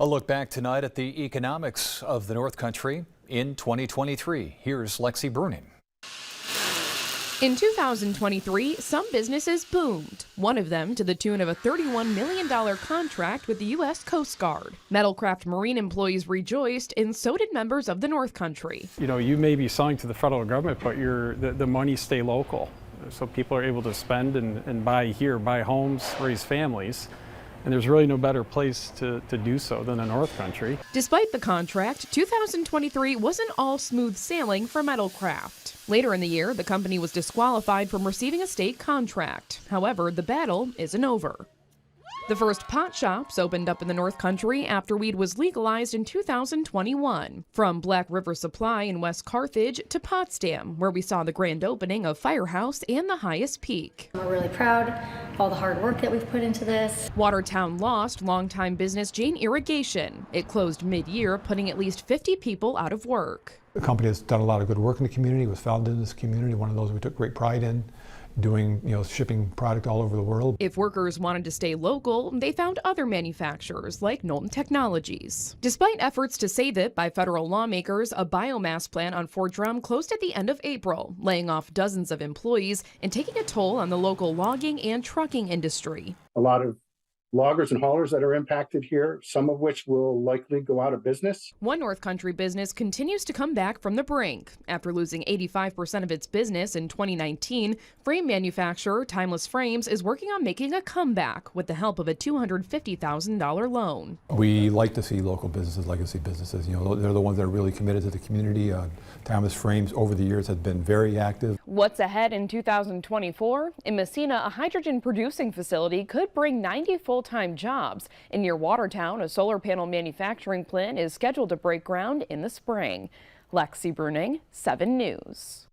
A look back tonight at the economics of the North Country in 2023. Here's Lexi Bruning. In 2023, some businesses boomed, one of them to the tune of a $31 million contract with the U.S. Coast Guard. Metalcraft Marine employees rejoiced, and so did members of the North Country. You know, you may be selling to the federal government, but the money stay local. So people are able to spend and buy here, buy homes, raise families. And there's really no better place to do so than the North Country. Despite the contract, 2023 wasn't all smooth sailing for Metalcraft. Later in the year, the company was disqualified from receiving a state contract. However, the battle isn't over. The first pot shops opened up in the North Country after weed was legalized in 2021. From Black River Supply in West Carthage to Potsdam, where we saw the grand opening of Firehouse and the Highest Peak. We're really proud of all the hard work that we've put into this. Watertown lost longtime business Jane Irrigation. It closed mid-year, putting at least 50 people out of work. The company has done a lot of good work in the community, was founded in this community, one of those we took great pride in. Doing, shipping product all over the world. If workers wanted to stay local, they found other manufacturers like Knowlton Technologies. Despite efforts to save it by federal lawmakers, a biomass plant on Fort Drum closed at the end of April, laying off dozens of employees and taking a toll on the local logging and trucking industry. A lot of loggers and haulers that are impacted here, some of which will likely go out of business. One North Country business continues to come back from the brink. After losing 85% of its business in 2019, frame manufacturer Timeless Frames is working on making a comeback with the help of a $250,000 loan. We like to see local businesses, legacy businesses. They're the ones that are really committed to the community. Timeless Frames over the years has been very active. What's ahead in 2024? In Messina, a hydrogen producing facility could bring 90 full-time jobs. And near Watertown, a solar panel manufacturing plant is scheduled to break ground in the spring. Lexi Bruning, 7 News.